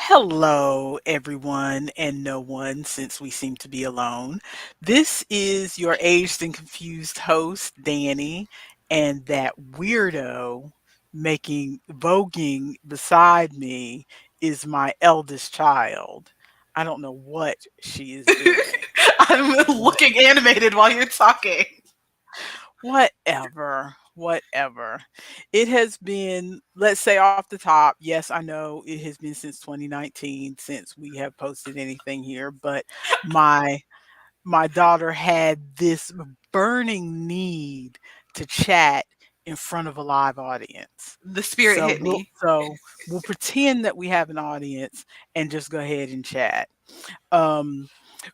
Hello, everyone and no one, since we seem to be alone. This is your aged and confused host, Danny, and that weirdo voguing beside me is my eldest child. I don't know what she is doing, I'm but looking animated while you're talking. whatever. It has been, let's say off the top, yes, I know it has been since 2019 since we have posted anything here, but my my daughter had this burning need to chat in front of a live audience. The spirit So hit we'll me. so we'll pretend that we have an audience and just go ahead and chat. Um,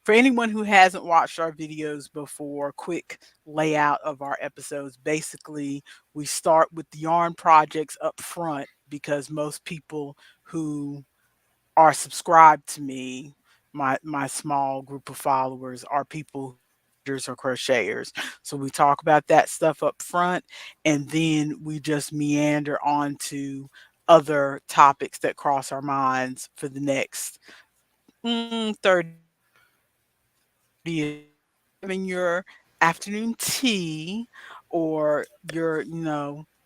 for anyone who hasn't watched our videos before, quick layout of our episodes. Basically, we start with the yarn projects up front because most people who are subscribed to me, my small group of followers, are people who are knitters or crocheters. So we talk about that stuff up front, and then we just meander on to other topics that cross our minds for the next 30 to 45 minutes. So if you're having your afternoon tea or your,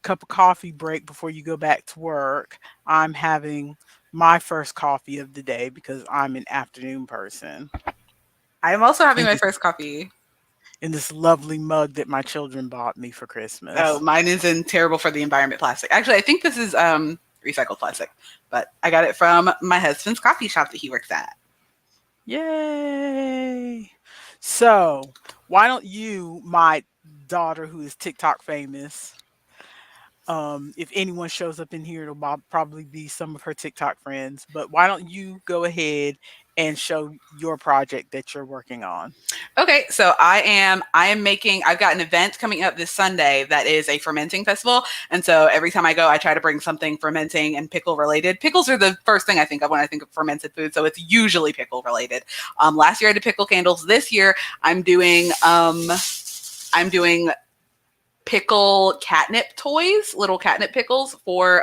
cup of coffee break before you go back to work, I'm having my first coffee of the day because I'm an afternoon person I'm also having in my this first coffee. in this lovely mug that my children bought me for Oh, Christmas. mine is in terrible for the environment plastic. Actually, I think this is recycled plastic, but I got it from my husband's coffee shop that he works at. Yay. So, why don't you, my daughter who is TikTok famous, if anyone shows up in here, it'll probably be some of her TikTok friends. But why don't you go ahead and show your project that you're working on? Okay, so I am making I've got an event coming up this Sunday that is a fermenting festival. And so every time I go, I try to bring something fermenting and pickle related. Pickles are the first thing I think of when I think of fermented food, so it's usually pickle related. Last year I did pickle candles. This year I'm doing pickle catnip toys, little catnip pickles for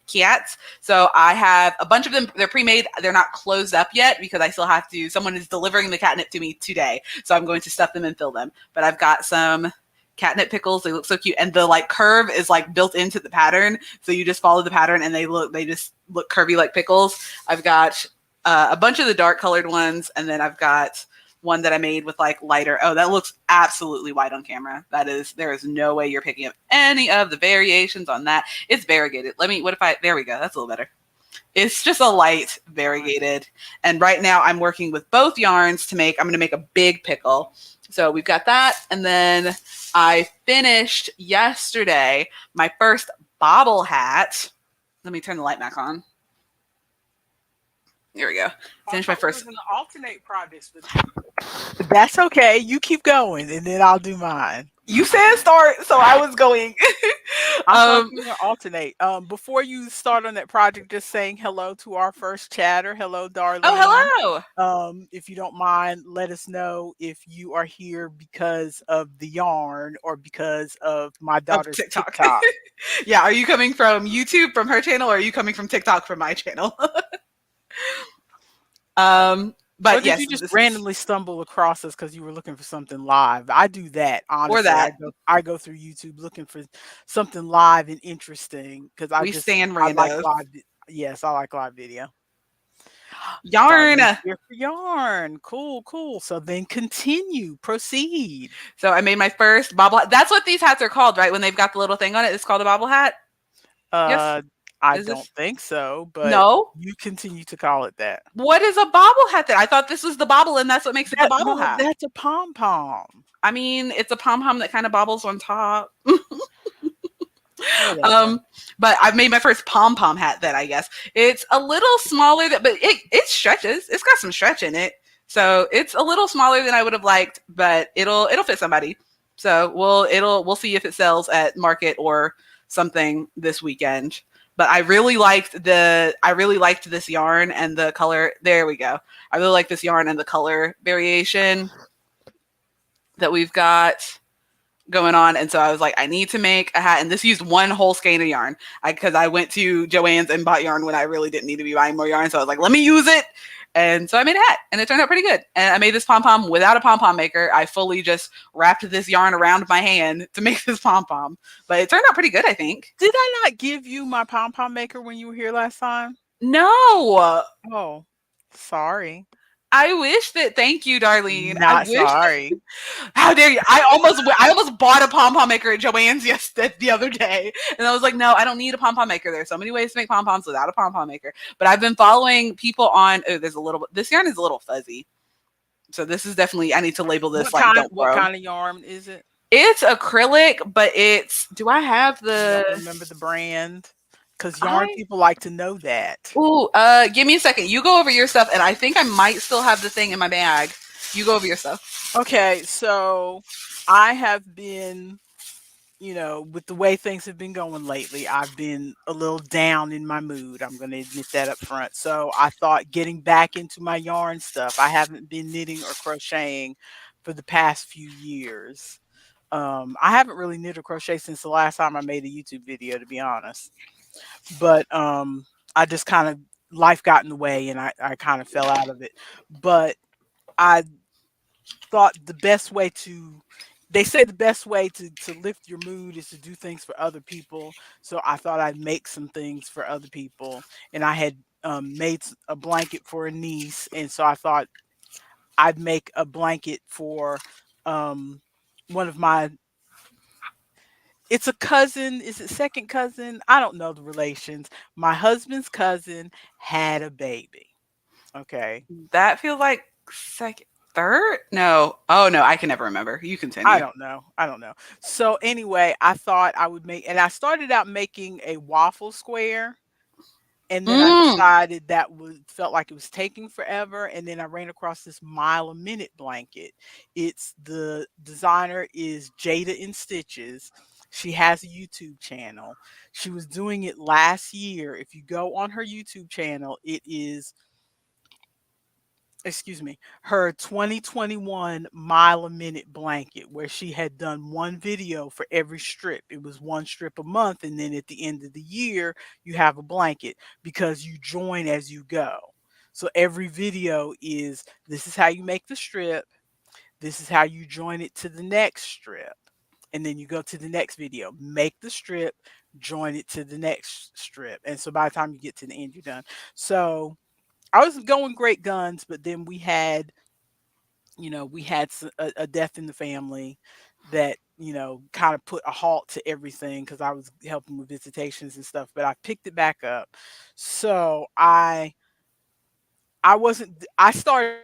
cats. So I have a bunch of them. They're pre-made. They're not closed up yet because I still have to. Someone is delivering the catnip to me today, so I'm going to stuff them and fill them. But I've got some catnip pickles. They look so cute, and the curve is built into the pattern. So you just follow the pattern, and they just look curvy like pickles. I've got a bunch of the dark colored ones, and then I've got one that I made with lighter. Oh, that looks absolutely white on camera. There is no way you're picking up any of the variations on that. It's variegated. There we go. That's a little better. It's just a light variegated. And right now I'm working with both yarns I'm going to make a big pickle. So we've got that. And then I finished yesterday my first bobble hat. Let me turn the light back on. Here we go. I Finish my thought we first. was going to alternate projects, but that's okay. You keep going, and then I'll do mine. You said start, so I was going. I thought you were gonna alternate. Before you start on that project, just saying hello to our first chatter. Hello, Oh, Darlene. hello. If you don't mind, let us know if you are here because of the yarn or because of my Of daughter's TikTok. TikTok. Yeah, are you coming from YouTube from her channel, or are you coming from TikTok from my channel? Or But did yes, you just this is randomly stumble across us because you were looking for something live? I do that or honestly. that I go through YouTube looking for something live and interesting because we stand I like randos. Yes, I like live video. Yarn. Darlene's here for yarn. Cool, cool. So then continue, proceed. So I made my first bobble hat. That's what these hats are called, right? When they've got the little thing on it, it's called a bobble hat. Yes. Uh, I Is don't this think so, but no? you continue to call it that. What is a bobble hat then? I thought this was the bobble, and that's what makes it the That bobble no, hat. that's a pom pom. I mean, it's a pom pom that kind of bobbles on top. Whatever. Um, but I've made my first pom pom hat. Then I guess it's a little smaller, but it stretches. It's got some stretch in it, so it's a little smaller than I would have liked, but it'll fit somebody. So we'll see if it sells at market or something this weekend. But I really liked this yarn and the color. There we go. I really like this yarn and the color variation that we've got going on, and so I was like, I need to make a hat, and this used one whole skein of yarn. Because I went to Joann's and bought yarn when I really didn't need to be buying more yarn, so I was like, let me use it, and so I made a hat, and it turned out pretty good. And I made this pom pom without a pom pom maker. I fully just wrapped this yarn around my hand to make this pom pom, but it turned out pretty good, I think. Did I not give you my pom pom maker when you were here last time? No, Oh, sorry. I wish that. Thank you, Darlene. I Not wish. sorry. How dare you? I almost bought a pom pom maker at Joann's the other day, and I was like, no, I don't need a pom pom maker. There's so many ways to make pom poms without a pom pom maker. But I've been following people on. Oh, there's a little. This yarn is a little fuzzy, so this is definitely. I need to label this like don't What throw. kind of yarn is it? It's acrylic, but it's. Do I have You don't the? remember the brand? Because yarn I people like to know that. Ooh, give me a second. You go over your stuff, and I think I might still have the thing in my bag. You go over your stuff. Okay, so I have been, with the way things have been going lately, I've been a little down in my mood. I'm going to admit that up front. So I thought getting back into my yarn stuff. I haven't been knitting or crocheting for the past few years. I haven't really knit or crochet since the last time I made a YouTube video, to be honest. But I just kind of life got in the way and I kind of fell out of it. But I thought the best way to they say the best way to lift your mood is to do things for other people. So I thought I'd make some things for other people, and I had made a blanket for a niece, and so I thought I'd make a blanket for um, one of my. It's a cousin. Is it second cousin? I don't know the relations. My husband's cousin had a baby. Okay. That feels like second, third? No. Oh no, I can never remember. You I continue. don't know. I don't know. So anyway, I thought I would make, and I started out making a waffle square, and then I Mm, decided that was felt like it was taking forever, and then I ran across this mile a minute blanket. It's the designer is Jada in Stitches. She has a YouTube channel. She was doing it last year. If you go on her YouTube channel, it is, excuse me, her 2021 mile a minute blanket, where she had done one video for every strip. It was one strip a month, and then at the end of the year you have a blanket because you join as you go. So every video is, this is how you make the strip, this is how you join it to the next strip, and then you go to the next video, make the strip, join it to the next strip, and so by the time you get to the end you're done. So I was going great guns, but then we had a death in the family that kind of put a halt to everything because I was helping with visitations and stuff. But I picked it back up, so I wasn't. I started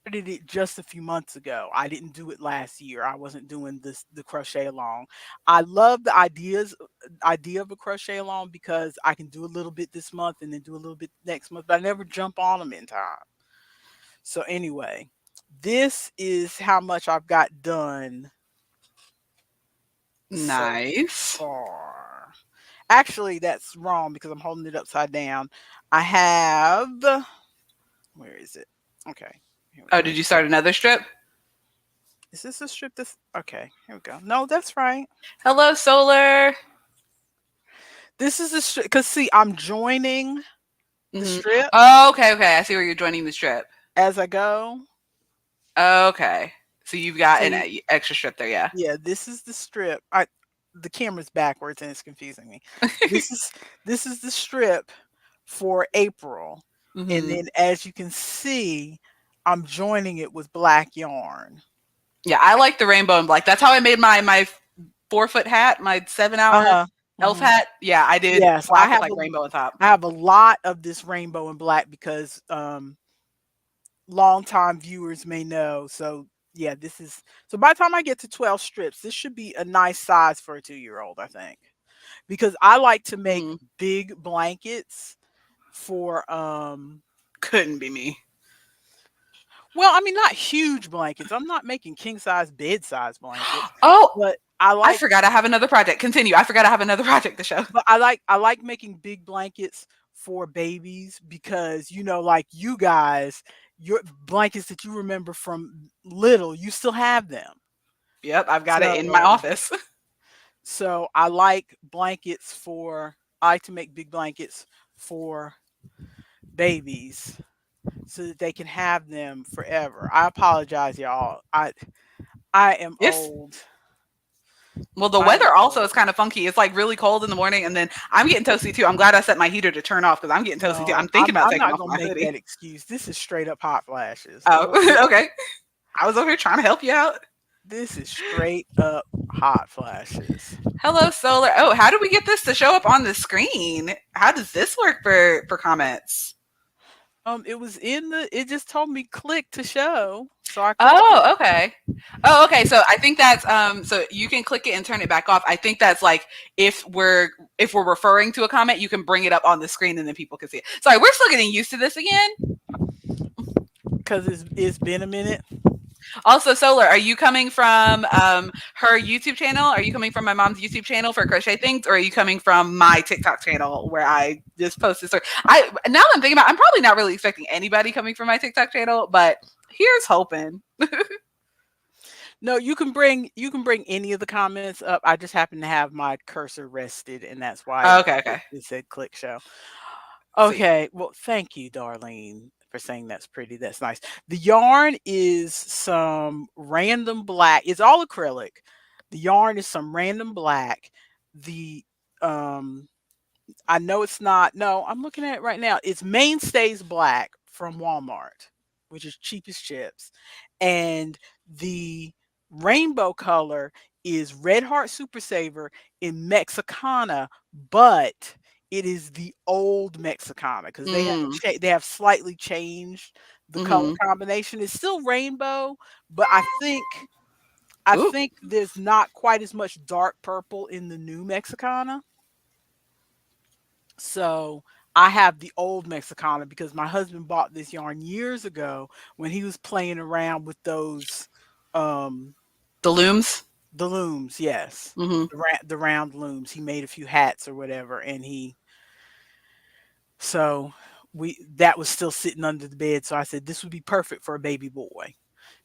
it just a few months ago. I didn't do it last year. I wasn't doing the crochet along. I love the idea of a crochet along because I can do a little bit this month and then do a little bit next month, but I never jump on them in time. So anyway, this is how much I've got done so nice. far. Actually, that's wrong because I'm holding it upside down. I have, where is it? Okay, here we Oh, go. did you start another strip? Is this a strip? This okay? Here we go. No, that's right. Hello, Solar. This is a strip because see, I'm joining the Hmm. strip Oh, okay, okay. I see where you're joining the strip. as I go. Okay. So you've got an See, extra strip there, yeah. yeah, this is the strip. The camera's backwards and it's confusing me. This is this is the strip for April. And Hmm. then as you can see, I'm joining it with black yarn. Yeah, I like the rainbow and black. That's how I made my 4 foot hat, my 7 hour Uh-huh. elf Mhm. hat. Yeah, I did Yes, black with like rainbow on top. I have a lot of this rainbow and black because longtime viewers may know. So yeah, this is so by the time I get to 12 strips, this should be a nice size for a 2-year old, I think. Because I like to make Hmm. big blankets for Couldn't be me. well, I mean not huge blankets. I'm not making king size bed size blankets, Oh, but I I like forgot I have another project. Continue. I forgot I have another project to show. I like making big blankets for babies because like you guys, your blankets that you remember from little, you still have them. Yep, I've got it in my So office. so I like blankets for I like to make big blankets for babies so that they can have them forever. I apologize, y'all. I am Yes. old. Well, the I am weather also old. is kind of funky. It's like really cold in the morning, and then I'm getting toasty too. I'm glad I set my heater to turn off because I'm getting toasty too. No, I'm thinking about I'm taking not off gonna my make hoodie. that excuse. This is straight up hot flashes. Oh, okay. I was over here trying to help you out. This is straight up hot flashes. Hello, Solar. Oh, how do we get this to show up on the screen? How does this work for comments? It was in the. It just told me click to show, so I clicked it. Oh, okay. Oh, okay. So I think that's so you can click it and turn it back off. I think that's like if we're referring to a comment, you can bring it up on the screen and then people can see it. Sorry, we're still getting used to this again. Because it's been a minute. Also, Solar, are you coming from her YouTube channel? Are you coming from my mom's YouTube channel for crochet things, or are you coming from my TikTok channel where I just posted story? I now that I'm thinking about, I'm probably not really expecting anybody coming from my TikTok channel, but here's hoping. No, you can bring any of the comments up. I just happen to have my cursor rested, and that's why Okay, okay. it said click show. See. Okay, well, thank you, Darlene, for saying that's pretty. That's nice. The yarn is some random black. It's all acrylic. The yarn is some random black. The um I know it's not. No, I'm looking at it right now. It's Mainstays Black from Walmart, which is cheap as chips. And the rainbow color is Red Heart Super Saver in Mexicana, but it is the old Mexicana because Mm, they have slightly changed the color mm-hmm. combination. It's still rainbow, but I Ooh, think there's not quite as much dark purple in the new Mexicana. So I have the old Mexicana because my husband bought this yarn years ago when he was playing around with those um the looms. the looms, yes. Mm-hmm. The round looms. He made a few hats or whatever and so we that was still sitting under the bed, so I said this would be perfect for a baby boy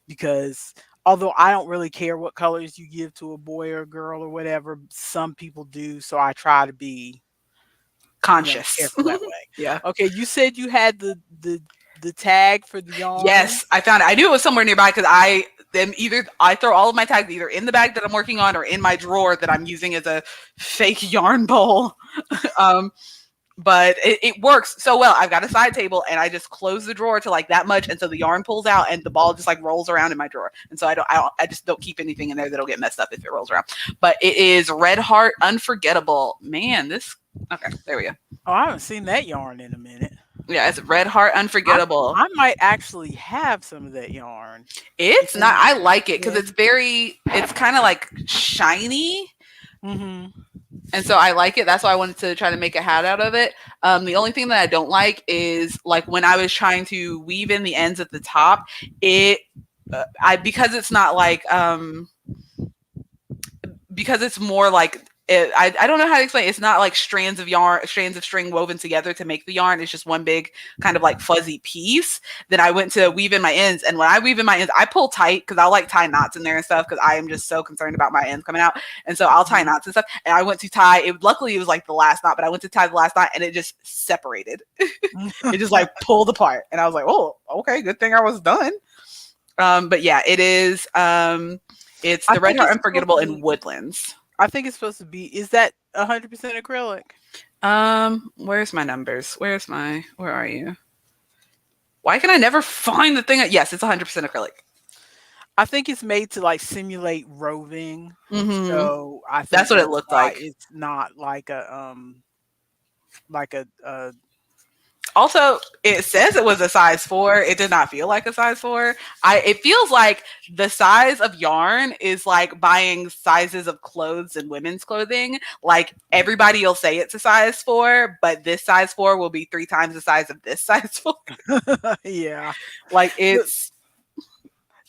because although I don't really care what colors you give to a boy or a girl or whatever, some people do, so I try to be Conscious. careful that way. Yeah. Okay, you said you had the tag for the yarn. Yes, I found it. I knew it was somewhere nearby because I throw all of my tags either in the bag that I'm working on or in my drawer that I'm using as a fake yarn bowl. um, but it works so well. I've got a side table and I just close the drawer to like that much, and so the yarn pulls out and the ball just like rolls around in my drawer. And so I just don't keep anything in there that'll get messed up if it rolls around. But it is Red Heart Unforgettable. Man, this okay. There we go. Oh, I haven't seen that yarn in a minute. Yeah, it's Red Heart I Unforgettable. I might actually have some of that yarn It's because not. I like it because yeah. it's very. It's kind of like shiny, Mhm. and so I like it. That's why I wanted to try to make a hat out of it. The only thing that I don't like is like when I was trying to weave in the ends at the top, it. I because it's not like because it's more like I don't know how to explain it. It's not like strands of yarn, strands of string woven together to make the yarn. It's just one big kind of like fuzzy piece. Then I went to weave in my ends, and when I weave in my ends, I pull tight because I like tie knots in there and stuff because I am just so concerned about my ends coming out. And so I'll tie Mhm. knots and stuff. And I went to tie it. Luckily, it was like the last knot, but I went to tie the last knot, and it just separated. It just like pulled apart, and I was like, "Oh, okay, good thing I was done." But yeah, it is. It's I the Red think Heart it's supposed to Unforgettable in be. Woodlands. I think it's supposed to be. Is that 100% acrylic? Where's my numbers? Where are you? Why can I never find the thing? Yes, it's 100% acrylic. I think it's made to like simulate roving. Mm-hmm. So I That's think what it that's looked why like. it's not like a Also, it says it was a size 4. It did not feel like a size 4. It feels like the size of yarn is like buying sizes of clothes and women's clothing. Like everybody will say it's a size 4, but this size 4 will be 3 times the size of this size 4. yeah. Like Look, it's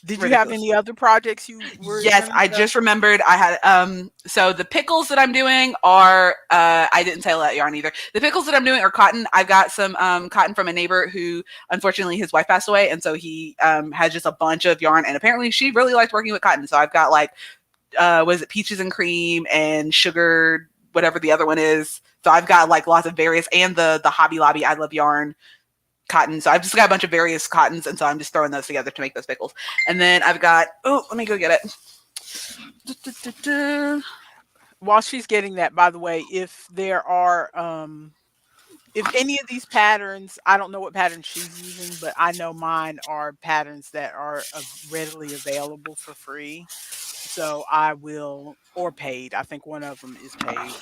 did you have ridiculous. any other projects you were Yes, gonna I show? just remembered I had so the pickles that I'm doing are I didn't tell that yarn either. The pickles that I'm doing are cotton. I've got some cotton from a neighbor who unfortunately his wife passed away, and so he has just a bunch of yarn, and apparently she really liked working with cotton. So I've got like was it peaches and cream and sugar, whatever the other one is. So I've got like lots of various, and the Hobby Lobby I Love Yarn cotton. So I've just got a bunch of various cottons, and so I'm just throwing those together to make those pickles. And then I've got, oh, let me go get it. While she's getting that, by the way, if there are if any of these patterns, I don't know what pattern she's using, but I know mine are patterns that are readily available for free. So I will, or paid. I think one of them is paid.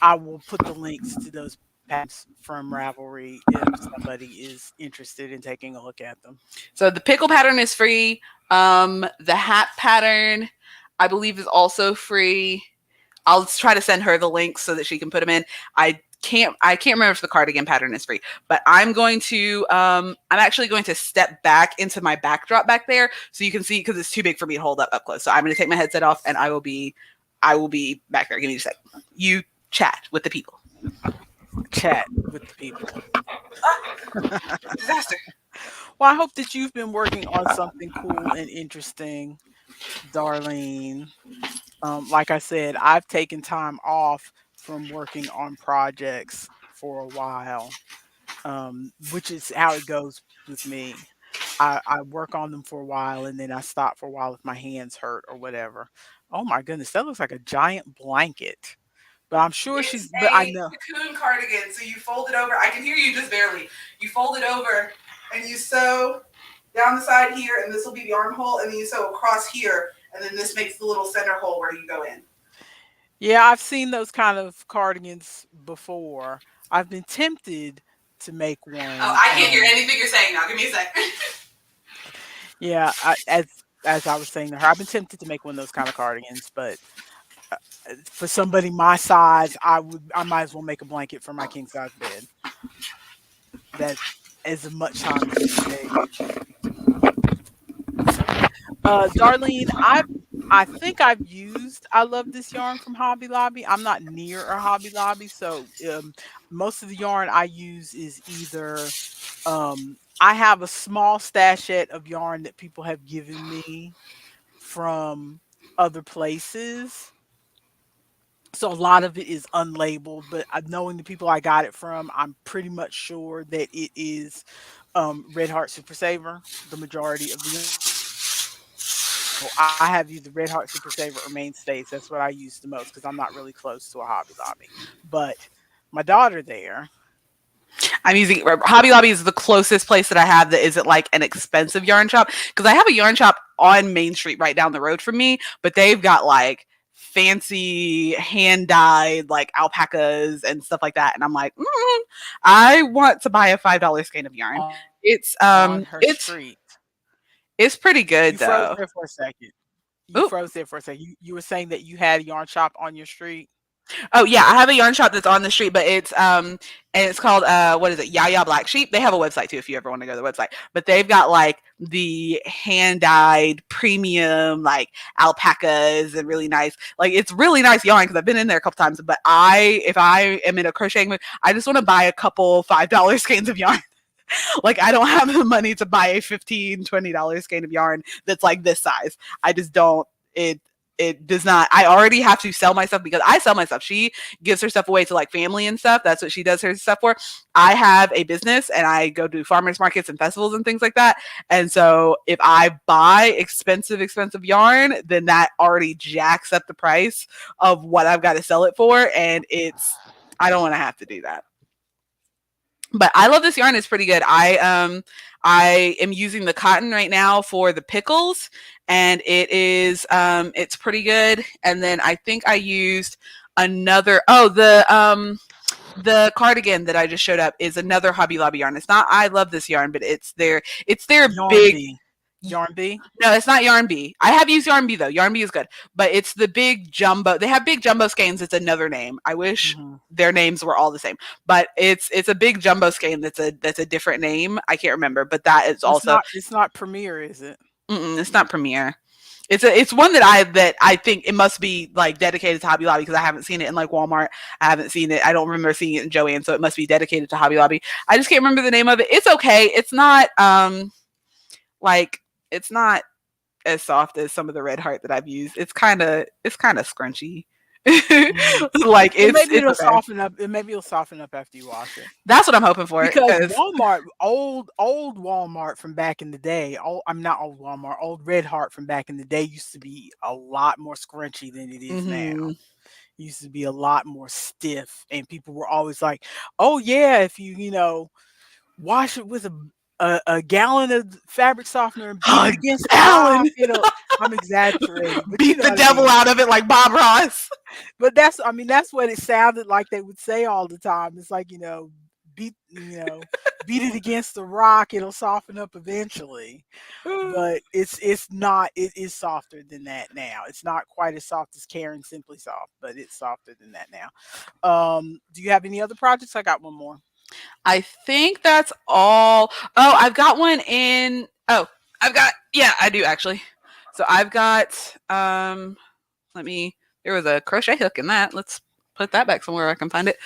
I will put the links to those patterns from Ravelry if somebody is interested in taking a look at them. So the pickle pattern is free. The hat pattern, I believe, is also free. I'll try to send her the links so that she can put them in. I can't remember if the cardigan pattern is free, but I'm actually going to step back into my backdrop back there so you can see, because it's too big for me to hold up close. So I'm going to take my headset off and I will be back there. Give me a sec. You chat with the people. Chat with the people. Disaster. Well, I hope that you've been working on something cool and interesting, Darlene. Like I said, I've taken time off from working on projects for a while, which is how it goes with me. I work on them for a while and then I stop for a while if my hands hurt or whatever. Oh my goodness, that looks like a giant blanket. But I'm sure It's but I a know. cocoon cardigan. So you fold it over. I can hear you just barely. You fold it over and you sew down the side here, and this will be the armhole, and then you sew across here, and then this makes the little center hole where you go in. Yeah, I've seen those kind of cardigans before. I've been tempted to make Oh, one. I can't hear anything you're saying now. Give me a sec. Yeah, as I was saying to her, I've been tempted to make one of those kind of cardigans, but uh, for somebody my size, I might as well make a blanket for my king size bed. That as much time as it would take. Darlene, I think I've used I love this yarn from Hobby Lobby. I'm not near a Hobby Lobby, so most of the yarn I use is either I have a small stashette of yarn that people have given me from other places. So a lot of it is unlabeled, but knowing the people I got it from, I'm pretty much sure that it is Red Heart Super Saver, the majority of the yarn. So I have either Red Heart Super Saver or Mainstays. That's what I use the most because I'm not really close to a Hobby Lobby. But my daughter there, I'm using Hobby Lobby is the closest place that I have that isn't like an expensive yarn shop, because I have a yarn shop on Main Street right down the road from me, but they've got like fancy hand dyed like alpacas and stuff like that, and I'm like, I want to buy a $5 skein of yarn. It's on her street. it's pretty good You froze though. there for a second. You Ooh. froze there for a second. You were saying that you had a yarn shop on your street? Oh yeah, I have a yarn shop that's on the street, but and it's called what is it? Yaya Black Sheep. They have a website too if you ever want to go to the website. But they've got like the hand dyed premium like alpacas and really nice. Like it's really nice yarn because I've been in there a couple times. But if I am in a crocheting mood, I just want to buy a couple $5 skeins of yarn. Like I don't have the money to buy a $15-$20 skein of yarn that's like this size. I just don't. It does not. I already have to sell my stuff because I sell my stuff. She gives her stuff away to like family and stuff. That's what she does her stuff for. I have a business and I go to farmers markets and festivals and things like that. And so if I buy expensive yarn, then that already jacks up the price of what I've got to sell it for. And I don't want to have to do that. But I love this yarn. It's pretty good. I am using the cotton right now for the pickles, and it's pretty good. And then I think I used another the cardigan that I just showed up is another Hobby Lobby yarn. It's not I love this yarn, but it's their Yarn big. B. Yarn B? No, it's not Yarn B. I have used Yarn B though. Yarn B is good, but it's the big jumbo. They have big jumbo skeins. It's another name. I wish their names were all the same, but it's a big jumbo skein. That's a different name. I can't remember, but that is also It's not Premier, is it? it's not Premier. It's one that I think it must be like dedicated to Hobby Lobby because I haven't seen it in like Walmart. I haven't seen it. I don't remember seeing it in Joann, so it must be dedicated to Hobby Lobby. I just can't remember the name of it. It's okay. It's not like it's not as soft as some of the red heart that I've used. It's kind of scrunchy. Mhm. Like Well, maybe it's it'll okay. soften up. Maybe it'll soften up after you wash it. That's what I'm hoping for Because because Walmart, old Walmart from back in the day, I'm not old Walmart, old Red Heart from back in the day used to be a lot more scrunchy than it is now. hmm Used to be a lot more stiff, and people were always like, "Oh yeah, if wash it with a gallon of fabric softener and beat oh, it against the rock, Alan, it'll." I'm exaggerating, but you beat know the what I devil mean. out of it like Bob Ross. But that's what it sounded like they would say all the time. It's like, beat it against the rock, it'll soften up eventually. But it's not, it is softer than that now. It's not quite as soft as Karen Simply Soft, but it's softer than that now. Do you have any other projects? I got one more. I think that's all. Oh, I've got one in. Oh, I've got. Yeah, I do actually. So I've got. Let me. There was a crochet hook in that. Let's put that back somewhere I can find it.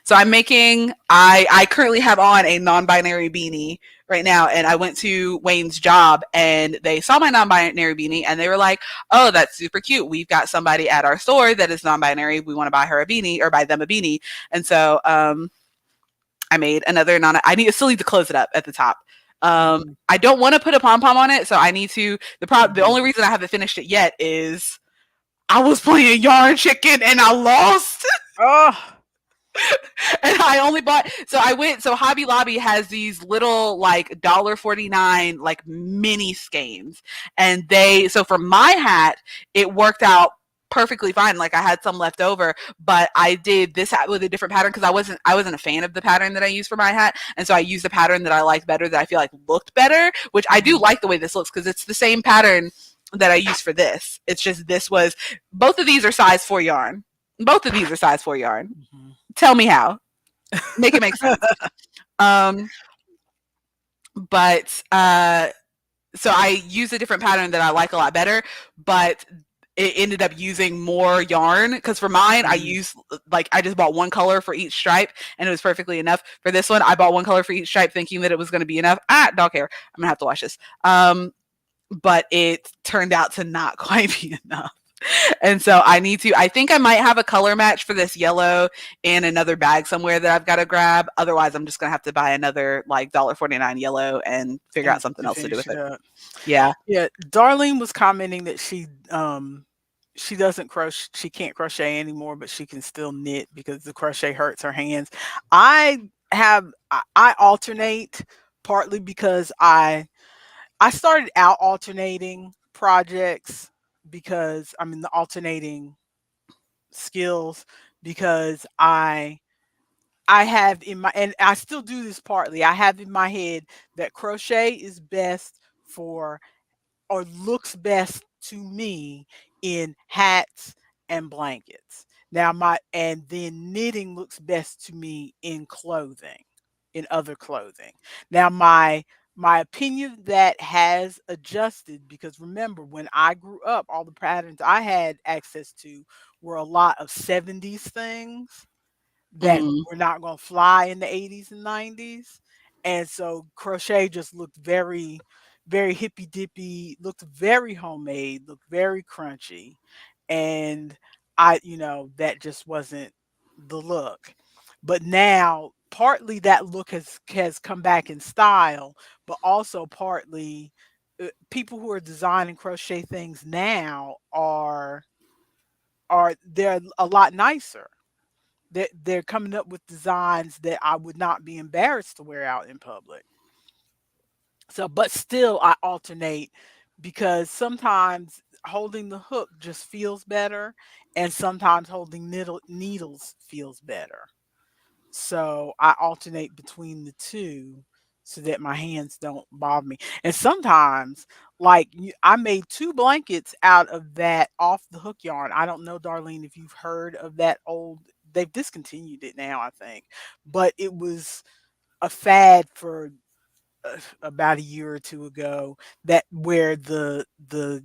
So I'm making. I currently have on a non-binary beanie right now, and I went to Wayne's job, and they saw my non-binary beanie, and they were like, "Oh, that's super cute. We've got somebody at our store that is non-binary. We want to buy her a beanie or buy them a beanie." And so I made another non. I need still need to close it up at the top. Mhm, I don't want to put a pom pom on it, so I need to. The mhm. only reason I haven't finished it yet is I was playing Yarn Chicken and I lost. Oh, And I only bought so I went so Hobby Lobby has these little like $1.49 like mini skeins. And they so for my hat, it worked out perfectly fine. Like I had some left over, but I did this hat with a different pattern because I wasn't a fan of the pattern that I used for my hat. And so I used a pattern that I liked better that I feel like looked better, which I do mhm, like the way this looks because it's the same pattern that I used for this. It's just this was both of these are size 4 yarn. Both of these are size 4 yarn. mhm. Tell me how. Make it make sense. Um, but so I used a different pattern that I like a lot better, but it ended up using more yarn because for mine I Mhm. used like I just bought one color for each stripe and it was perfectly enough. For this one, I bought one color for each stripe thinking that it was going to be enough. Don't care. I'm gonna have to wash this. But it turned out to not quite be enough. And so I think I might have a color match for this yellow in another bag somewhere that I've got to grab. Otherwise, I'm just going to have to buy another like $1.49 yellow and figure out And something to else to do finish with it it. up. Yeah. Yeah, Darlene was commenting that she doesn't crochet, she can't crochet anymore, but she can still knit because the crochet hurts her hands. I alternate, partly because I started out alternating projects, because I mean the alternating skills, because I have in my, and I still do this partly, I have in my head that crochet is best for, or looks best to me, in hats and blankets. Now my and then knitting looks best to me in clothing, in other clothing. Now my opinion of that has adjusted, because remember when I grew up, all the patterns I had access to were a lot of 70s things that Mm, were not going to fly in the 80s and 90s. And so crochet just looked very, very hippy dippy, looked very homemade, looked very crunchy. And that just wasn't the look. But now, partly that look has come back in style, but also partly people who are designing crochet things now are they're a lot nicer. They're coming up with designs that I would not be embarrassed to wear out in public. So, but still, I alternate, because sometimes holding the hook just feels better, and sometimes holding needles feels better. So I alternate between the two so that my hands don't bother me. And sometimes, like I made two blankets out of that off the hook yarn. I don't know, Darlene, if you've heard of that old. They've discontinued it now, I think, but it was a fad for about a year or two ago, that where the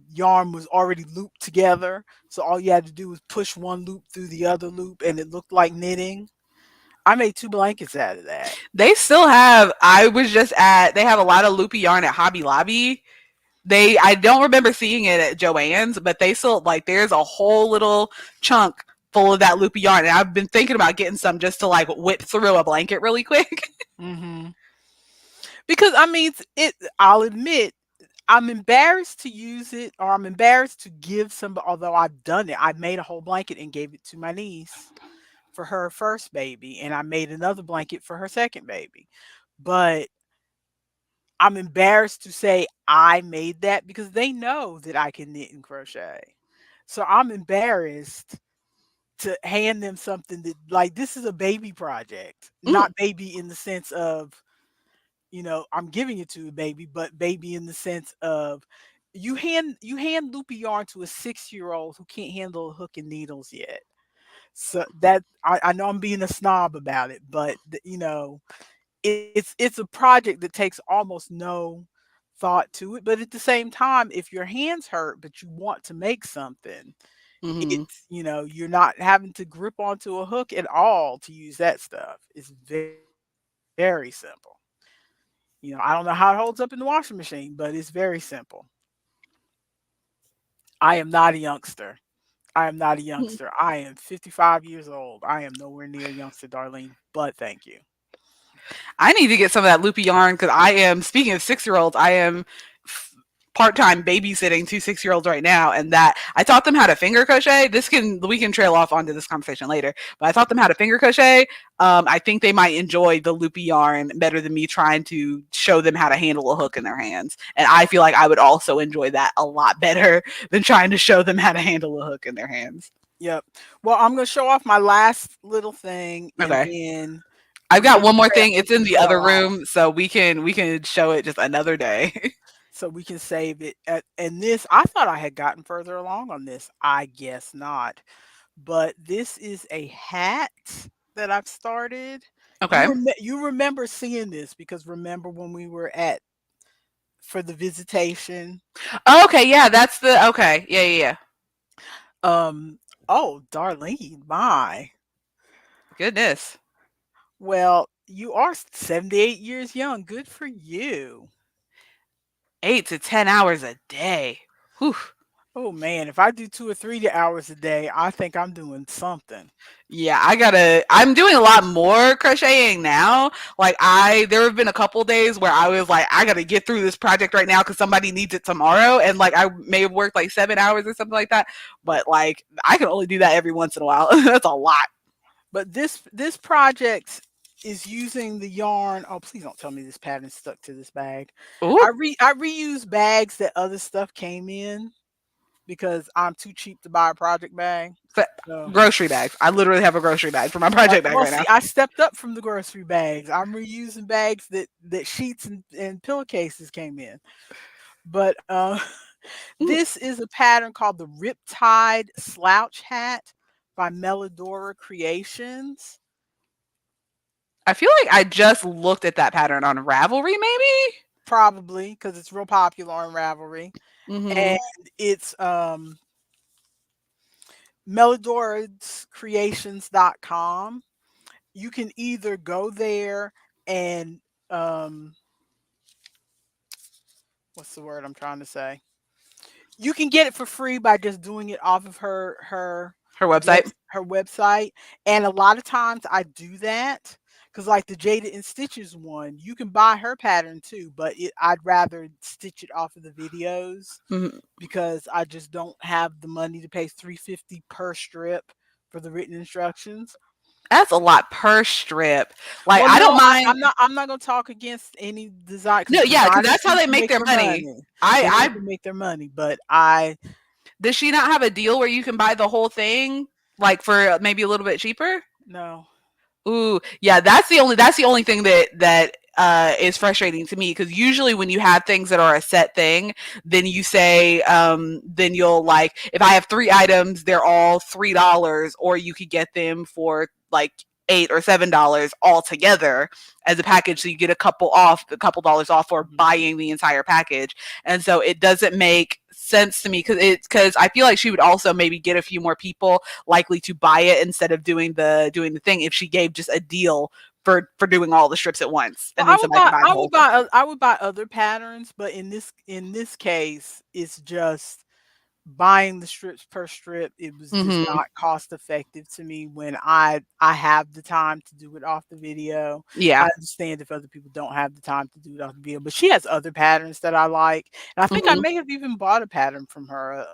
yarn was already looped together, so all you had to do was push one loop through the other loop and it looked like knitting. I made two blankets out of that. they still have. I was just at. They have a lot of loopy yarn at Hobby Lobby. I don't remember seeing it at Joann's, but they still like there's a whole little chunk full of that loopy yarn, and I've been thinking about getting some just to like whip through a blanket really quick. Hmm. Because I mean, I'll admit, I'm embarrassed to use it, or I'm embarrassed to give some. Although I've done it, I made a whole blanket and gave it to my niece for her first baby, and I made another blanket for her second baby. But I'm embarrassed to say I made that because they know that I can knit and crochet. So I'm embarrassed to hand them something that, like, this is a baby project, Mm, not baby in the sense of, I'm giving it to a baby, but baby in the sense of you hand loopy yarn to a 6-year-old who can't handle a hook and needles yet. So that I know I'm being a snob about it, but it's a project that takes almost no thought to it. But at the same time, if your hands hurt but you want to make something, hmm you're not having to grip onto a hook at all to use that stuff. It's very simple. I don't know how it holds up in the washing machine, but it's very simple. I am not a youngster. I am not a youngster. I am 55 years old. I am nowhere near youngster, Darlene, but thank you. I need to get some of that loopy yarn because I am, speaking of 6 year olds, I am part time babysitting two 6 year olds right now. And that I taught them how to finger crochet. We can trail off onto this conversation later, but I taught them how to finger crochet. I think they might enjoy the loopy yarn better than me trying to show them how to handle a hook in their hands. And I feel like I would also enjoy that a lot better than trying to show them how to handle a hook in their hands. Yep. Well, I'm going to show off my last little thing, and Okay. then I've we got can one more trail thing. It's we in can the trail other off, room, so we can show it just another day. so we can save it. And this, I thought I had gotten further along on this. I guess not. But this is a hat that I've started. Okay. You remember seeing this because remember when we were at for the visitation. Okay, yeah, that's the okay. Yeah, yeah, yeah. Um, oh, Darlene, my. Goodness. Well, you are 78 years young. Good for you. 8 to 10 hours a day. Whew. Oh man, if I do 2 or 3 hours a day, I think I'm doing something. Yeah, I'm doing a lot more crocheting now. There have been a couple days where I was like, I gotta get through this project right now because somebody needs it tomorrow. And like, I may have worked like 7 hours or something like that. But like, I can only do that every once in a while. That's a lot. But this project is using the yarn. Oh, please don't tell me this pattern stuck to this bag. Ooh. I reuse bags that other stuff came in because I'm too cheap to buy a project bag. So, So, grocery bags. I literally have a grocery bag for my project bag well, right see, now. I stepped up from the grocery bags. I'm reusing bags that sheets and pillowcases came in. But Ooh. this is a pattern called the Riptide Slouch Hat by Melodora Creations. I feel like I just looked at that pattern on Ravelry, maybe. Probably because it's real popular on Ravelry. Mm-hmm. And it's melodorascreations.com. You can either go there and what's the word I'm trying to say? You can get it for free by just doing it off of Her website. her website, and a lot of times I do that because, like, the Jaded and Stitches one, you can buy her pattern too, but I'd rather stitch it off of the videos Mhm. because I just don't have the money to pay 350 per strip for the written instructions. That's a lot per strip. Like Well, I don't no, mind. I'm not gonna talk against any design No, because yeah, because designers that's how need they to make make their their money. money. They I need to make their money, but I does she not have a deal where you can buy the whole thing like for maybe a little bit cheaper? no. Ooh, yeah, that's the only thing that is frustrating to me because usually when you have things that are a set thing, then you say then you'll like if I have 3 items, they're all $3, or you could get them for like $8 or $7 all together as a package, so you get a couple dollars off for Mhm. buying the entire package. And so it doesn't make sense to me because I feel like she would also maybe get a few more people likely to buy it instead of doing the thing if she gave just a deal for doing all the strips at once, Well, and then somebody can buy the whole. I would buy other patterns, but in this case, it's just buying the strips per strip. It was just Mm-hmm. not cost effective to me when I have the time to do it off the video. I Yeah. understand if other people don't have the time to do it off the video, but she has other patterns that I like, and I think I Mm-hmm. may have even bought a pattern from her.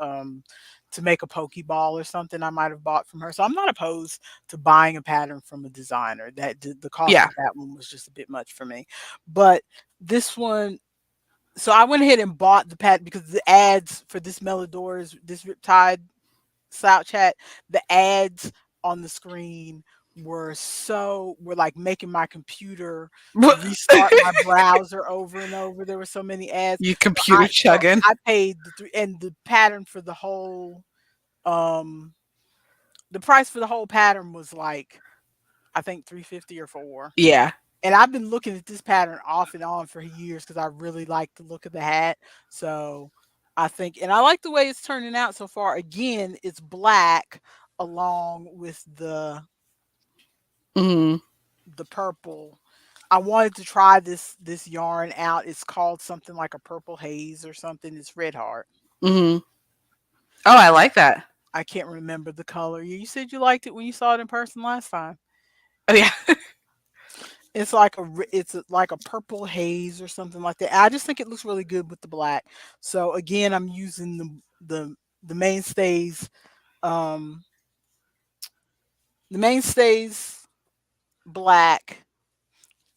To make a pokeball or something I might have bought from her. So I'm not opposed to buying a pattern from a designer. The cost Yeah. of that one was just a bit much for me. But this one, so I went ahead and bought the pattern because the ads for this Melodor's, this Riptide slouch hat, the ads on the screen were like making my computer restart my browser over and over. There were so many ads. You computer So chugging. I paid the three, and the pattern for the whole um the price for the whole pattern was like I think 350 or 4. Yeah. And I've been looking at this pattern off and on for years because I really like the look of the hat. So I think, and I like the way it's turning out so far. Again, it's black along with Mm-hmm. the purple. I wanted to try this yarn out. It's called something like a purple haze or something. It's red heart. Mm-hmm. Oh, I like that. I can't remember the color. You said you liked it when you saw it in person last time. Oh yeah. It's like a purple haze or something like that. I just think it looks really good with the black. So again, I'm using the mainstays, um, the mainstays black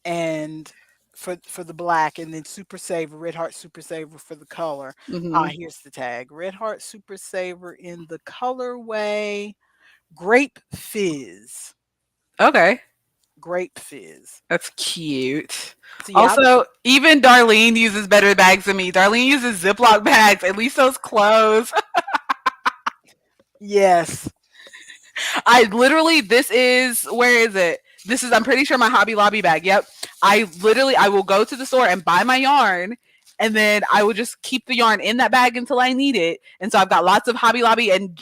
and for the black, and then Super Saver, Red Heart Super Saver for the color. Mm-hmm. Here's the tag: Red Heart Super Saver in the colorway Grape Fizz. Okay. Grape Fizz. That's cute. So yeah, Also, even Darlene uses better bags than me. Darlene uses Ziploc bags. At least those clothes. yes. I literally, this is, where is it? This is, I'm pretty sure, my Hobby Lobby bag. Yep. I will go to the store and buy my yarn, and then I will just keep the yarn in that bag until I need it. And so I've got lots of Hobby Lobby and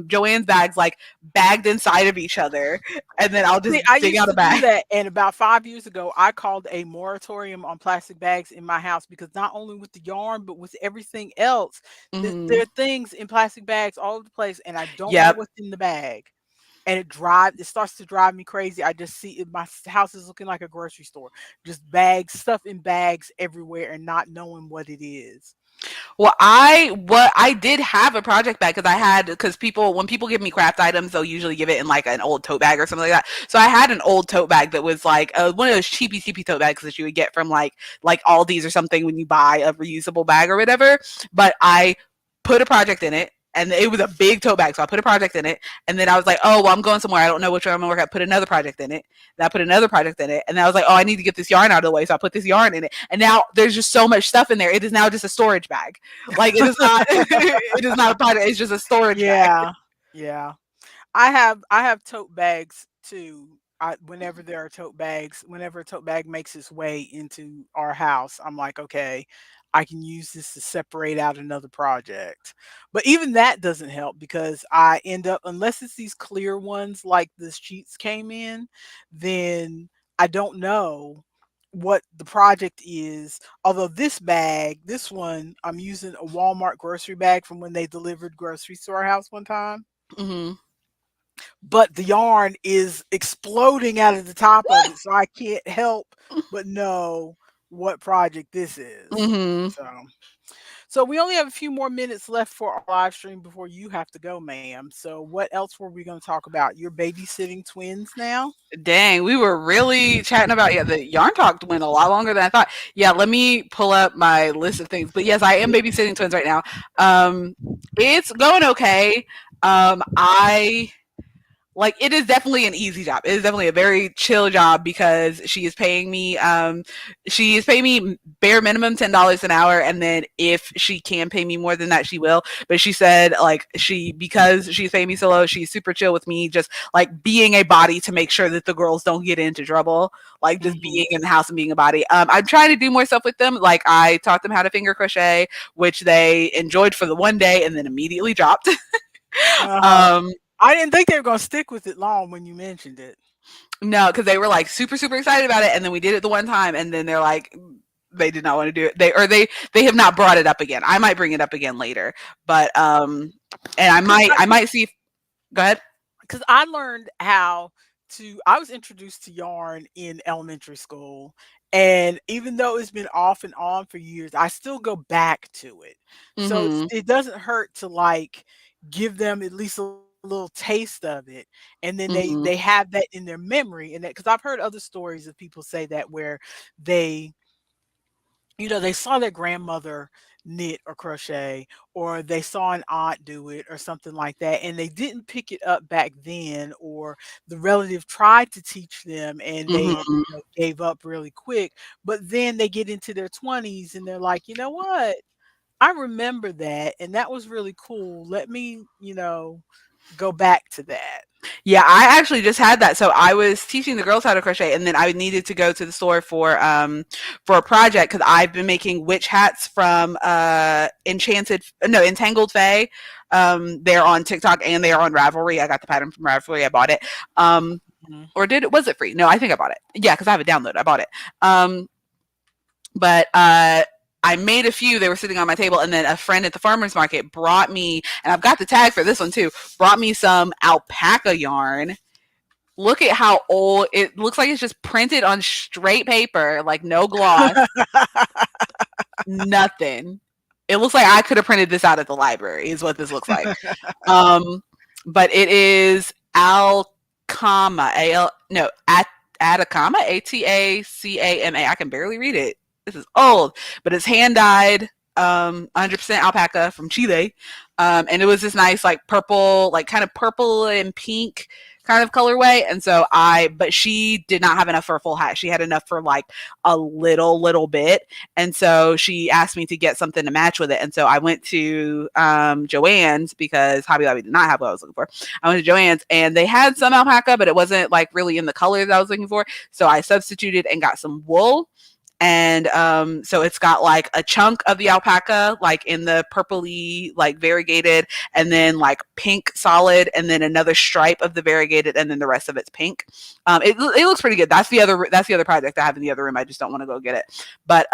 Joanne's bags like bagged inside of each other, and then I'll just See, I dig used out a to do bag. that, and about 5 years ago, I called a moratorium on plastic bags in my house because not only with the yarn, but with everything else, Hmm. there are things in plastic bags all over the place, and I don't know Yep. what's in the bag, and it starts to drive me crazy. I just see it, house is looking like a grocery store, just bags, stuff in bags everywhere, and not knowing what it is. Well, I did have a project bag because I had, because people, when people give me craft items, they'll usually give it in like an old tote bag or something like that. So I had an old tote bag that was like one of those cheapy tote bags that you would get from like Aldi's or something when you buy a reusable bag or whatever. But I put a project in it. And it was a big tote bag, so I put a project in it, and then I was like, "Oh, well, I'm going somewhere. I don't know which one I'm gonna work at." Put another project in it, and I put another project in it, and then I was like, "Oh, I need to get this yarn out of the way," so I put this yarn in it, and now there's just so much stuff in there. It is now just a storage bag. Like it is not, it is not a project. It's just a storage bag. Yeah, yeah. I have tote bags too. Whenever there are tote bags, whenever a tote bag makes its way into our house, I'm like, okay, I can use this to separate out another project. But even that doesn't help because I end up, unless it's these clear ones like the sheets came in, then I don't know what the project is. Although this one, I'm using a Walmart grocery bag from when they delivered groceries to our house one time, Hmm. but the yarn is exploding out of the top of it, so I can't help but know what project this is. Hmm. So we only have a few more minutes left for our live stream before you have to go, ma'am. So what else were we going to talk about? You're babysitting twins now? Dang, we were really chatting about, yeah, the yarn talk went a lot longer than I thought. Yeah, let me pull up my list of things. But yes, I am babysitting twins right now. Um, it's going okay. I like, it is definitely an easy job. It is definitely a very chill job because she is paying me bare minimum $10 an hour, and then if she can pay me more than that, she will. But she said, like, because she's paying me so low, she's super chill with me just like being a body to make sure that the girls don't get into trouble, like just Mhm. being in the house and being a body. I'm trying to do more stuff with them. Like, I taught them how to finger crochet, which they enjoyed for the one day and then immediately dropped. Uh-huh. um I didn't think they were going to stick with it long when you mentioned it. No, because they were like super super excited about it, and then we did it the one time, and then they're like they did not want to do it. They have not brought it up again. I might bring it up again later, but and Because I might see. Go ahead. because I learned how to. I was introduced to yarn in elementary school, and even though it's been off and on for years, I still go back to it. So Mm-hmm. it doesn't hurt to like give them at least a little taste of it, and then they Mm-hmm. have that in their memory, and that because I've heard other stories of people say that where they they saw their grandmother knit or crochet, or they saw an aunt do it or something like that, and they didn't pick it up back then, or the relative tried to teach them and they Mm-hmm. gave up really quick. But then they get into their 20s and they're like, you know what? I remember that, and that was really cool. Let me, go back to that. Yeah, I actually just had that. So I was teaching the girls how to crochet, and then I needed to go to the store for a project because I've been making witch hats from Entangled Fae. They're on TikTok and they are on Ravelry. I got the pattern from Ravelry. I bought it. Mhm. Or was it free? No, I think I bought it. Yeah, because I have a download. I bought it. But I made a few. They were sitting on my table, and then a friend at the farmers market brought me, and I've got the tag for this one too. Brought me some alpaca yarn. Look at how old it looks. Like it's just printed on straight paper, like no gloss, nothing. It looks like I could have printed this out at the library. Is what this looks like. Um, but it is Alcama, A-L, no, Atacama, Atacama. I can barely read it. This is old, but it's hand dyed, 100% alpaca from Chile. And it was this nice, like purple, like kind of purple and pink kind of colorway. And so but she did not have enough for a full hat. She had enough for like a little bit. And so she asked me to get something to match with it. And so I went to Joann's because Hobby Lobby did not have what I was looking for. I went to Joann's and they had some alpaca, but it wasn't like really in the color that I was looking for. So I substituted and got some wool. And so it's got like a chunk of the alpaca, like in the purpley, like variegated, and then like pink solid, and then another stripe of the variegated, and then the rest of it's pink. It looks pretty good. That's the other project I have in the other room. I just don't want to go get it. But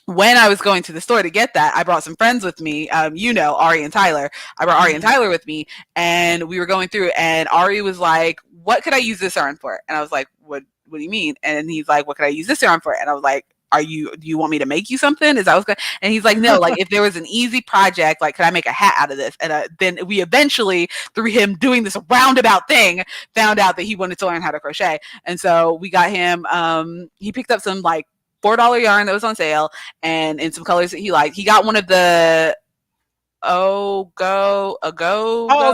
when I was going to the store to get that, I brought some friends with me. Ari and Tyler. I brought Ari and Mhm. Tyler with me, and we were going through. And Ari was like, "What could I use this yarn for?" And I was like, "What? What do you mean?" And he's like, "What could I use this yarn for?" And I was like, "Do you want me to make you something? Is that what's good?" And he's like, "No. Like, if there was an easy project, like, could I make a hat out of this?" And then we eventually, through him doing this roundabout thing, found out that he wanted to learn how to crochet. And so we got him. He picked up some like $4 yarn that was on sale and in some colors that he liked. He got one of the Oh, go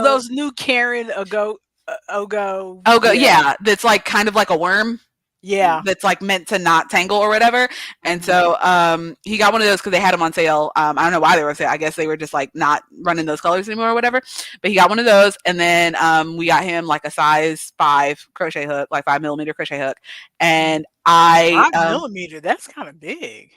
those new Karen Ogo, yeah, yeah, that's like kind of like a worm yeah. that's like meant to not tangle or whatever. And Mhm. so he got one of those because they had them on sale. I don't know why they were on sale. I guess they were just like not running those colors anymore or whatever. But he got one of those, and then we got him like a size 5 crochet hook, like 5 millimeter crochet hook. Mm. And I 5 millimeter, that's kind of big.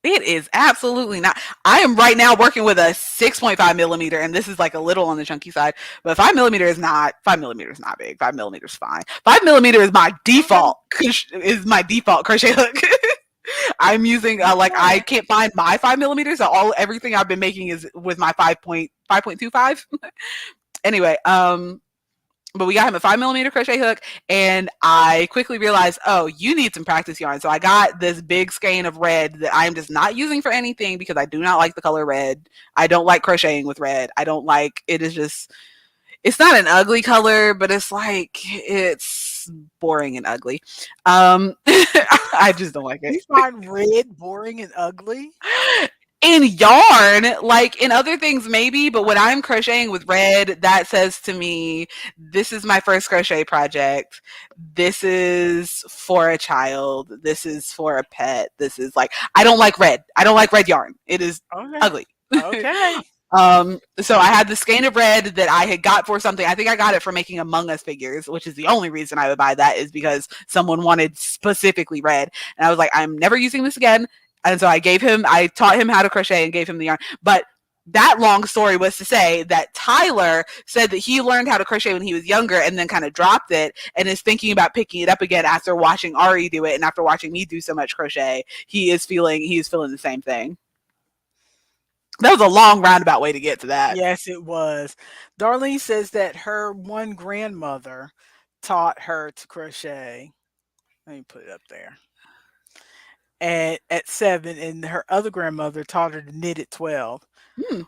It is absolutely not. I am right now working with a 6.5 millimeter, and this is like a little on the chunky side. But 5 millimeter is not. 5 millimeter is not big. 5 millimeter is fine. 5 millimeter is my Okay. default crochet hook. I'm using like I Okay. can't find my 5 millimeters, so everything I've been making is with my 5.25. Anyway, but we got him a 5 millimeter crochet hook, and I quickly realized, oh, you need some practice yarn. So I got this big skein of red that I am just not using for anything because I do not like the color red. I don't like crocheting with red. I don't like it. Is just it's not an ugly color, but it's boring and ugly. I just don't like it. You find red boring and ugly? In yarn, like in other things maybe, but when I'm crocheting with red, that says to me, this is my first crochet project. This is for a child. This is for a pet. This is like I don't like red. I don't like red yarn. It is Okay. ugly. Okay. So I had the skein of red that I had got for something. I think I got it for making Among Us figures, which is the only reason I would buy that is because someone wanted specifically red. And I was like, I'm never using this again. And so I taught him how to crochet and gave him the yarn. But that long story was to say that Tyler said that he learned how to crochet when he was younger and then kind of dropped it and is thinking about picking it up again after watching Ari do it and after watching me do so much crochet. He is feeling the same thing. That was a long roundabout way to get to that. Yes, it was. Darlene says that her one grandmother taught her to crochet. Let me put it up there. At 7, and her other grandmother taught her to knit at 12. Hmm.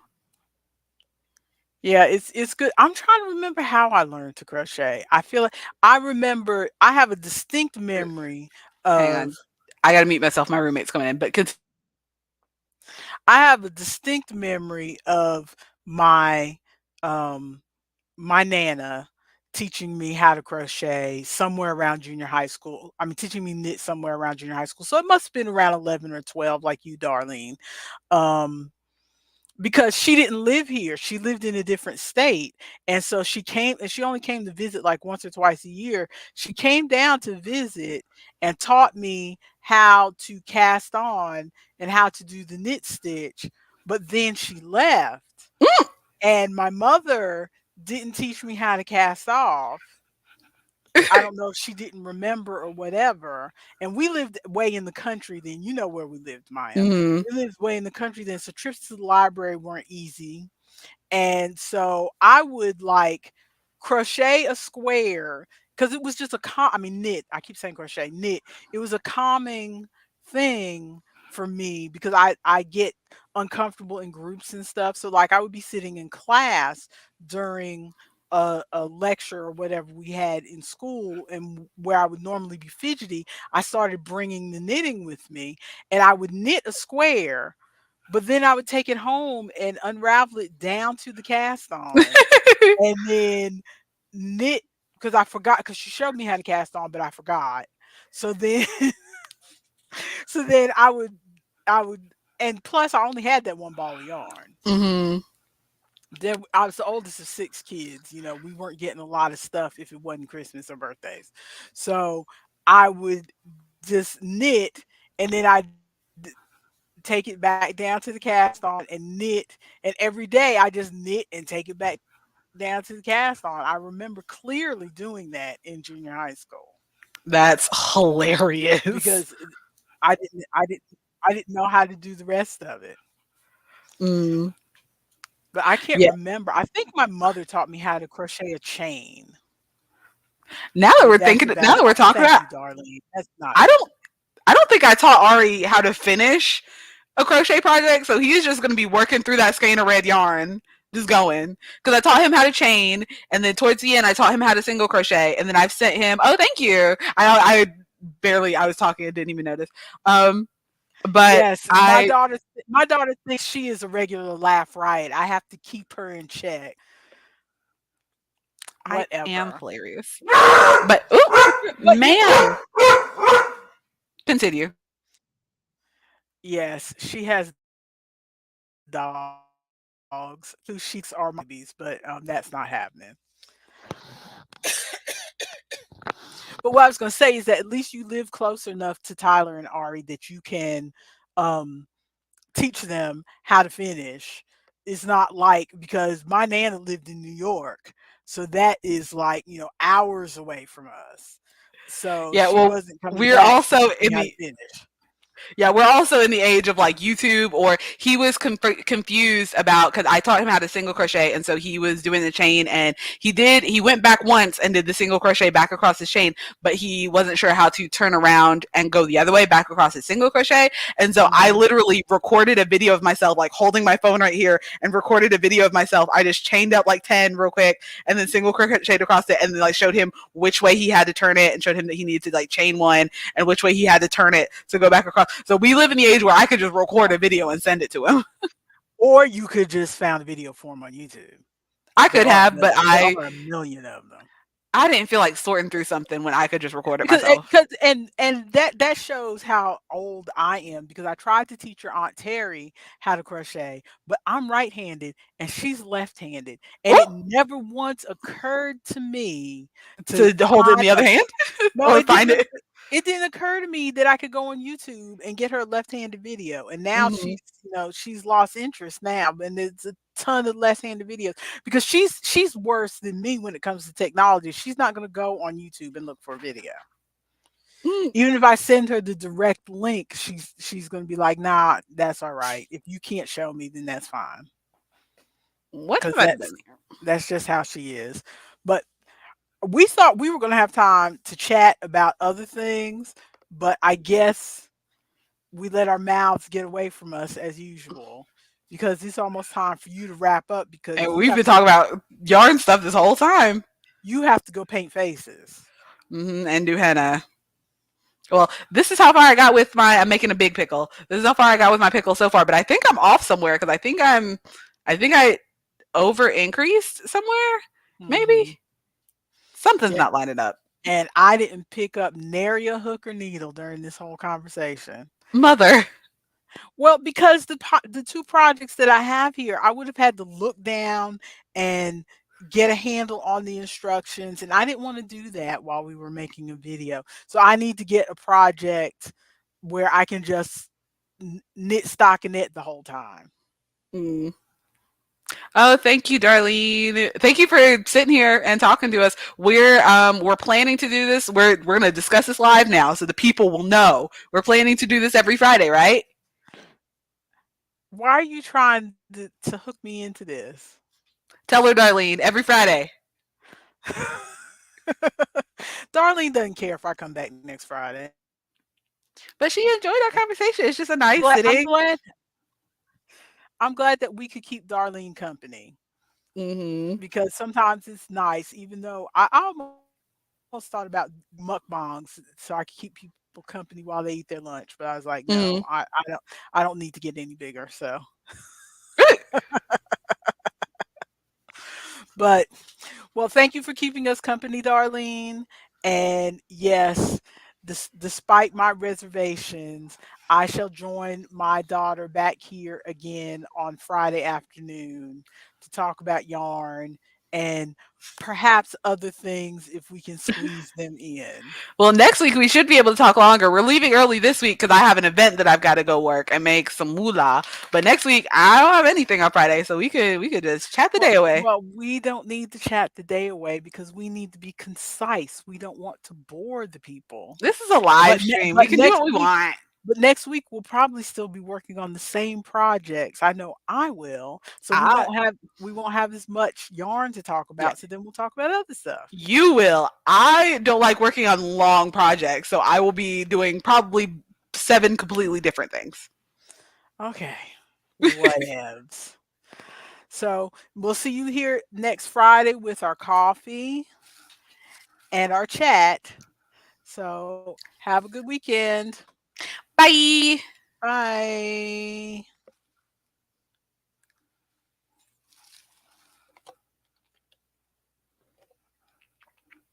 Yeah, it's good. I'm trying to remember how I learned to crochet. I feel like I remember I have a distinct memory Hang of on. I gotta mute myself. My roommate's coming in, but continue. I have a distinct memory of my um my nana teaching me how to crochet somewhere around junior high school. I mean, teaching me knit somewhere around junior high school. So it must have been around 11 or 12, like you, Darlene. Um, because she didn't live here. She lived in a different state. And so she came, and she only came to visit like once or twice a year. She came down to visit and taught me how to cast on and how to do the knit stitch. But then she left, and my mother didn't teach me how to cast off. I don't know if she didn't remember or whatever. And we lived way in the country then. You know where we lived, Maya. Mm-hmm. We lived way in the country then. So trips to the library weren't easy. And so I would like crochet a square because it was just I mean, knit. I keep saying crochet, knit. It was a calming thing for me because I get uncomfortable in groups and stuff. So like I would be sitting in class during a lecture or whatever we had in school, and where I would normally be fidgety, I started bringing the knitting with me, and I would knit a square, but then I would take it home and unravel it down to the cast on, and then knit because I forgot, because she showed me how to cast on, but I forgot. So then, so then I would, and plus I only had that one ball of yarn. Mm-hmm. Then I was the oldest of 6 kids. We weren't getting a lot of stuff if it wasn't Christmas or birthdays. So I would just knit, and then I take it back down to the cast on and knit, and every day I just knit and take it back down to the cast on. I remember clearly doing that in junior high school That's because hilarious. I didn't know how to do the rest of it. Mm. But I can't Yeah. remember. I think my mother taught me how to crochet a chain. Now that But we're that's thinking, now about that it. we're talking Thank about, you, Darlene. That's not I it. don't, I don't think I taught Ari how to finish a crochet project, so he's just going to be working through that skein of red yarn, just going. Because I taught him how to chain, and then towards the end, I taught him how to single crochet, and then I've sent him. Oh, thank you. I barely. I was talking. I didn't even notice. Um, but Yes, I my daughter thinks she is a regular laugh riot. I have to keep her in check. I am Whatever. hilarious. But ooh, But you man, continue. Yes, she has dogs whose sheets are my babies, but that's not happening. But what I was gonna say is that at least you live close enough to Tyler and Ari that you can um teach them how to finish. It's not like, because my nana lived in New York, so that is like, hours away from us. So Yeah. she Well, wasn't coming we're back to also teach me in how to the finish. Yeah, we're also in the age of like YouTube, or he was confused about because I taught him how to single crochet, and so he was doing the chain, and he went back once and did the single crochet back across his chain, but he wasn't sure how to turn around and go the other way back across his single crochet, and so I Mhm. literally recorded a video of myself like holding my phone right here and recorded a video of myself. I just chained up like 10 real quick and then single crocheted across it, and then like showed him which way he had to turn it and showed him that he needed to like chain one and which way he had to turn it to go back across. So we live in the age where I could just record a video and send it to him. Or you could just found a video form on YouTube. I could have, but There are a million of them. I didn't feel like sorting through something when I could just record it Because myself. because and that shows how old I am, because I tried to teach your Aunt Terry how to crochet, but I'm right-handed and she's left-handed, and it Oh, never once occurred to me to to hold it in find the other a hand no, or it find didn't it. it didn't occur to me that I could go on YouTube and get her a left-handed video. And now Mhm. she's lost interest now, and there's a ton of left-handed videos because she's worse than me when it comes to technology. She's not going to go on YouTube and look for a video. Mm, Even if I send her the direct link, she's going to be like, "Nah, that's all right. If you can't show me, then that's fine." what Because have I done here? that's just how she is. But we thought we were going to have time to chat about other things, but I guess we let our mouths get away from us as usual because it's almost time for you to wrap up because And we've been talking about yarn stuff this whole time. you have to go paint faces. And do henna. Well, this is how far I got with my. I'm making a big pickle. This is how far I got with my pickle so far. But I think I'm off somewhere because I think I over increased somewhere. Maybe Hmm. something's Yeah, not lining up. and I didn't pick up nary a hook or needle during this whole conversation. Mother. Well, because the two projects that I have here, I would have had to look down and get a handle on the instructions, and I didn't want to do that while we were making a video. So I need to get a project where I can just knit stockinette the whole time. Mm. Oh, thank you, Darlene. Thank you for sitting here and talking to us. We're planning to do this. We're gonna discuss this live now, so the people will know. We're planning to do this every Friday, right? Why are you trying to hook me into this? Tell her, Darlene, every Friday. Darlene doesn't care if I come back next Friday. But she enjoyed our conversation. It's just a I'm nice glad. I'm sitting. glad. I'm glad that we could keep Darlene company Hmm. because sometimes it's nice, even though I almost thought about mukbangs so I could keep people company while they eat their lunch, but I was like, no, Hmm. I don't need to get any bigger. So, but well, thank you for keeping us company, Darlene. And yes, despite my reservations, I shall join my daughter back here again on Friday afternoon to talk about yarn and perhaps other things if we can squeeze them in. Well, next week we should be able to talk longer. We're leaving early this week because I have an event that I've got to go work and make some moolah. But next week I don't have anything on Friday, so we could just chat the day away. Well, we don't need to chat the day away because we need to be concise. We don't want to bore the people. This is a But live stream. We can do what we want. next week we'll probably still be working on the same projects. I know I will. So I we won't have as much yarn to talk Yeah, about. So then we'll talk about other stuff. you will. I don't like working on long projects, so I will be doing probably 7 completely different things. Okay. Whatevs. So we'll see you here next Friday with our coffee and our chat. So have a good weekend. Bye. Bye.